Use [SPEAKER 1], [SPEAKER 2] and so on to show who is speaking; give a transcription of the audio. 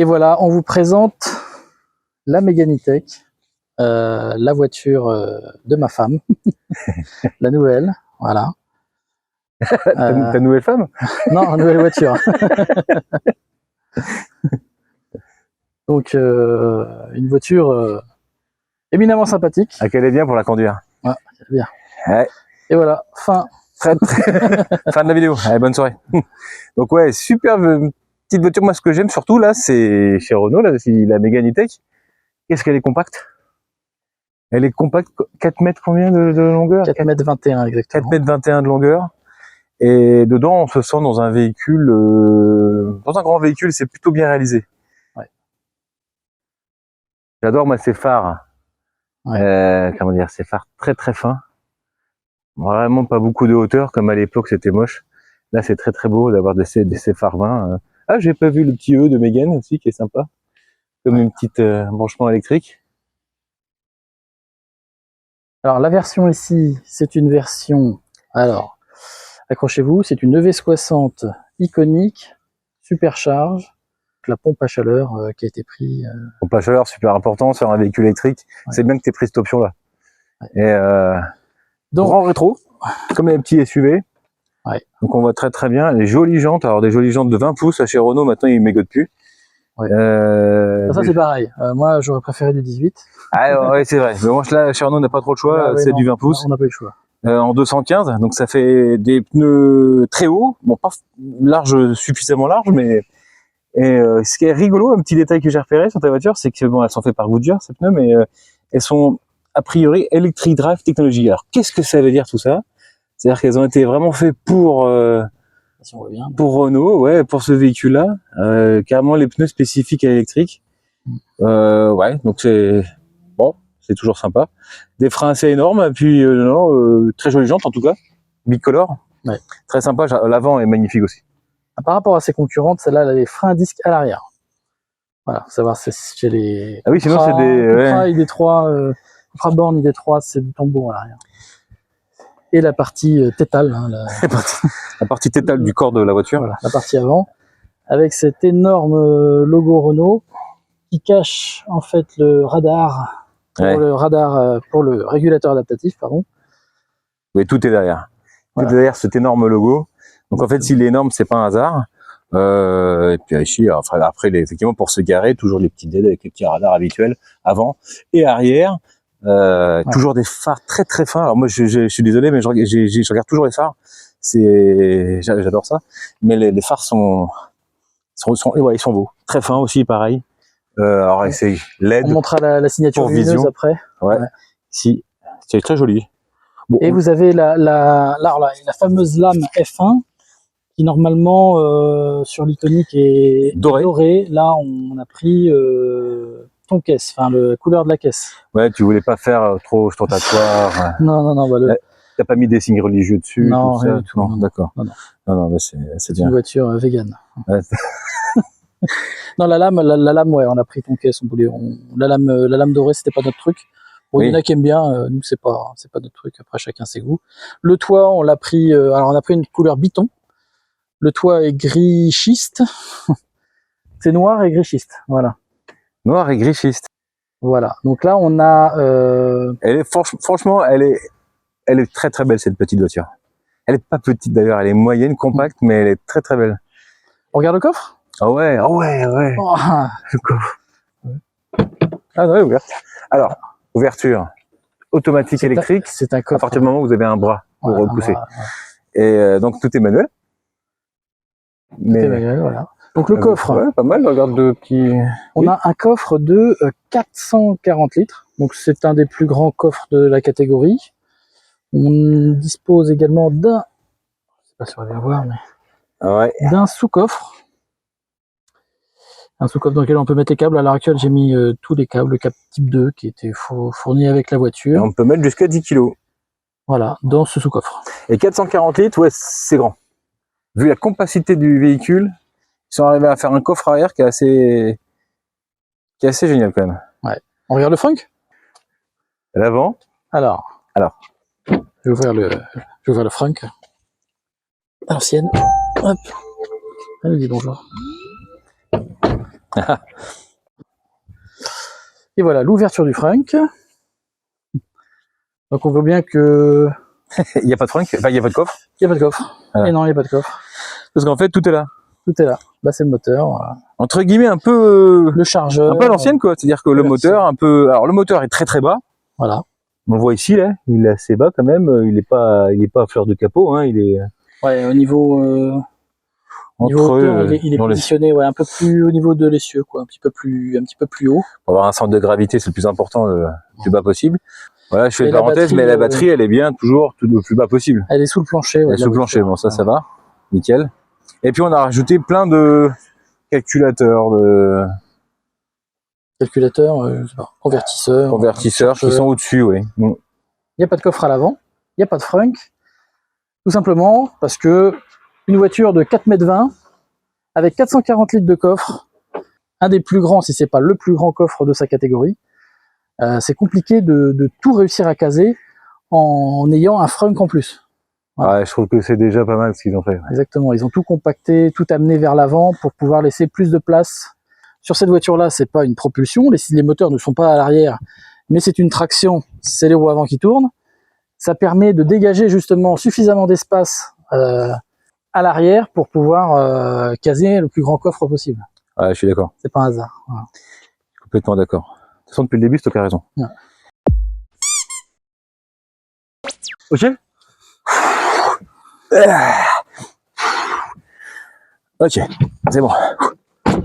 [SPEAKER 1] Et voilà, on vous présente la Mégane E-Tech, la voiture de ma femme, la nouvelle, voilà.
[SPEAKER 2] Ta nouvelle femme?
[SPEAKER 1] Non, la nouvelle voiture. Donc, une voiture éminemment sympathique.
[SPEAKER 2] Ah, qu'elle est bien pour la conduire.
[SPEAKER 1] Ouais, c'est bien.
[SPEAKER 2] Ouais.
[SPEAKER 1] Et voilà, fin.
[SPEAKER 2] Fin de la vidéo. Allez, bonne soirée. Donc ouais, superbe petite voiture. Moi, ce que j'aime surtout là, c'est chez Renault, là, c'est la Mégane E-Tech. Qu'est-ce qu'elle est compacte? Elle est compacte, 4 mètres combien de longueur?
[SPEAKER 1] 4 mètres 21 exactement.
[SPEAKER 2] 4 mètres 21 de longueur. Et dedans, on se sent dans un véhicule, dans un grand véhicule, c'est plutôt bien réalisé.
[SPEAKER 1] Ouais.
[SPEAKER 2] J'adore moi ces phares. Ouais. Comment dire, ces phares très très fins. Vraiment pas beaucoup de hauteur, comme à l'époque c'était moche. Là c'est très très beau d'avoir ces phares 20. Ah, j'ai pas vu le petit E de Mégane aussi qui est sympa. Comme une petite branchement électrique.
[SPEAKER 1] Alors la version ici, c'est une version, alors accrochez-vous, c'est une EV60 iconique, supercharge, la pompe à chaleur qui a été prise.
[SPEAKER 2] Pompe à chaleur, super important sur un véhicule électrique. Ouais. C'est bien que tu aies pris cette option là. Ouais. Et donc, grand rétro, comme les petits SUV. Ouais. Donc on voit très très bien les jolies jantes. Alors des jolies jantes de 20 pouces chez Renault, maintenant ils ne mégotent plus.
[SPEAKER 1] Ouais. Ça c'est pareil. Moi j'aurais préféré du 18.
[SPEAKER 2] Ah ouais, c'est vrai. Mais moi là chez Renault on n'a pas trop le choix, c'est du 20 pouces.
[SPEAKER 1] On n'a pas eu le choix.
[SPEAKER 2] En 215, donc ça fait des pneus très hauts, bon pas large, suffisamment large, mais ce qui est rigolo, un petit détail que j'ai repéré sur ta voiture, c'est que bon, elles sont faites par Goodyear ces pneus, mais elles sont a priori Electric Drive Technology. Alors qu'est-ce que ça veut dire tout ça? C'est-à-dire qu'elles ont été vraiment faites pour
[SPEAKER 1] si on voit bien,
[SPEAKER 2] pour Renault, ouais, pour ce véhicule-là, carrément les pneus spécifiques à l'électrique. Ouais, donc c'est bon. C'est toujours sympa. Des freins assez énormes, puis très jolies jantes en tout cas, bicolore.
[SPEAKER 1] Ouais.
[SPEAKER 2] Très sympa, l'avant est magnifique aussi.
[SPEAKER 1] Par rapport à ses concurrentes, celle-là, elle a des freins à disque à l'arrière. Voilà, faut savoir si chez les.
[SPEAKER 2] Ah oui, sinon c'est des.
[SPEAKER 1] Cupra ID3, Cupra Born ID3, c'est du tambour à l'arrière. Et la partie tétale. Hein,
[SPEAKER 2] la partie tétale du corps de la voiture.
[SPEAKER 1] Voilà, la partie avant, avec cet énorme logo Renault qui cache en fait le radar. Pour le régulateur adaptatif, pardon.
[SPEAKER 2] Oui, tout est derrière. Voilà. Tout est derrière cet énorme logo. Donc en fait, s'il est énorme, c'est pas un hasard. Et puis ici, après, effectivement, pour se garer, toujours les petits LED avec les petits radars habituels avant et arrière. Ouais. Toujours des phares très très fins. Alors moi, je suis désolé, mais je regarde toujours les phares. J'adore ça. Mais les phares ouais, ils sont beaux. Très fins aussi, pareil. Alors c'est LED.
[SPEAKER 1] On montrera la signature lumineuse après.
[SPEAKER 2] Ouais. Si, c'est très joli.
[SPEAKER 1] Bon, et vous avez la fameuse lame F1 qui normalement sur l'iconique est dorée. Là, on a pris ton caisse, enfin la couleur de la caisse.
[SPEAKER 2] Ouais, tu voulais pas faire trop ostentatoire.
[SPEAKER 1] non. Bah,
[SPEAKER 2] t'as pas mis des signes religieux dessus.
[SPEAKER 1] Non,
[SPEAKER 2] tout ça.
[SPEAKER 1] Du tout.
[SPEAKER 2] Non, d'accord. Non, mais c'est bien.
[SPEAKER 1] Une voiture végane. Ouais. Non, la lame, ouais, on a pris ton caisse. La lame dorée, c'était pas notre truc. Bon, oui. Il y en a qui aiment bien, nous c'est pas notre truc, après chacun ses goûts. Le toit, on l'a pris, alors on a pris une couleur biton. Le toit est gris schiste. C'est noir et gris schiste, voilà.
[SPEAKER 2] Noir et gris schiste.
[SPEAKER 1] Voilà, donc là on a...
[SPEAKER 2] Elle est, franchement, elle est très très belle cette petite voiture. Elle est pas petite d'ailleurs, elle est moyenne, compacte, mais elle est très très belle.
[SPEAKER 1] On regarde le coffre?
[SPEAKER 2] Ah ouais. Oh. Le coffre. Ah ouais, ouverte. Alors, ouverture automatique électrique.
[SPEAKER 1] C'est un coffre.
[SPEAKER 2] À partir du moment où vous avez un bras pour repousser. Et donc tout est manuel.
[SPEAKER 1] Tout est manuel, voilà. Donc le coffre.
[SPEAKER 2] Ouais, pas mal, regarde de petits.
[SPEAKER 1] On a un coffre de 440 litres. Donc c'est un des plus grands coffres de la catégorie. On dispose également d'un. Je sais pas si on va bien voir, mais.
[SPEAKER 2] Ouais.
[SPEAKER 1] D'un sous-coffre. Un sous-coffre dans lequel on peut mettre les câbles. À l'heure actuelle, j'ai mis tous les câbles, le câble type 2 qui était fourni avec la voiture.
[SPEAKER 2] Et on peut mettre jusqu'à 10 kg.
[SPEAKER 1] Voilà, dans ce sous-coffre.
[SPEAKER 2] Et 440 litres, ouais, c'est grand. Vu la compacité du véhicule, ils sont arrivés à faire un coffre arrière qui est assez génial quand même.
[SPEAKER 1] Ouais. On regarde le frunk?
[SPEAKER 2] L'avant.
[SPEAKER 1] Alors. Je vais ouvrir le frunk. À l'ancienne. Hop. Elle nous dit bonjour. Et voilà, l'ouverture du frunk. Donc on voit bien que...
[SPEAKER 2] Il n'y a pas de frunk, enfin il n'y a pas de coffre.
[SPEAKER 1] Il n'y a pas de coffre.
[SPEAKER 2] Voilà.
[SPEAKER 1] Et non, il n'y a pas de coffre.
[SPEAKER 2] Parce qu'en fait, tout est là.
[SPEAKER 1] Tout est là. Là, c'est le moteur. Voilà.
[SPEAKER 2] Entre guillemets, un peu...
[SPEAKER 1] Le chargeur.
[SPEAKER 2] un peu à l'ancienne, quoi. C'est-à-dire que le moteur, un peu... Alors, le moteur est très très bas.
[SPEAKER 1] Voilà.
[SPEAKER 2] On le voit ici, là. Il est assez bas quand même. Il est pas à fleur de capot, hein. Il est...
[SPEAKER 1] Ouais, au niveau... niveau hauteur, il est positionné un peu plus au niveau de l'essieu, quoi. Un petit peu plus haut.
[SPEAKER 2] Pour avoir un centre de gravité, c'est le plus important, le plus bas possible. Voilà, je fais une parenthèse,
[SPEAKER 1] batterie,
[SPEAKER 2] mais la batterie, elle est bien toujours tout le plus bas possible.
[SPEAKER 1] Elle est sous le plancher.
[SPEAKER 2] Elle est sous le plancher, bon, ça va. Nickel. Et puis, on a rajouté plein de calculateurs,
[SPEAKER 1] je sais pas, convertisseurs
[SPEAKER 2] qui sont au-dessus, oui.
[SPEAKER 1] Il n'y a pas de coffre à l'avant, il n'y a pas de frunk, tout simplement parce que une voiture de 4,20 m avec 440 litres de coffre, un des plus grands, si c'est pas le plus grand coffre de sa catégorie, c'est compliqué de tout réussir à caser en ayant un frunk en plus.
[SPEAKER 2] Voilà. Ouais, je trouve que c'est déjà pas mal ce qu'ils ont fait. Ouais.
[SPEAKER 1] Exactement, ils ont tout compacté, tout amené vers l'avant pour pouvoir laisser plus de place. Sur cette voiture-là, c'est pas une propulsion, les moteurs ne sont pas à l'arrière, mais c'est une traction, c'est les roues avant qui tournent. Ça permet de dégager justement suffisamment d'espace à l'arrière pour pouvoir caser le plus grand coffre possible.
[SPEAKER 2] Ouais, je suis d'accord.
[SPEAKER 1] C'est pas un hasard. Voilà.
[SPEAKER 2] Je suis complètement d'accord. De toute façon, depuis le début, c'est toi qui as raison.
[SPEAKER 1] Ouais.
[SPEAKER 2] Ok. Ok, c'est bon.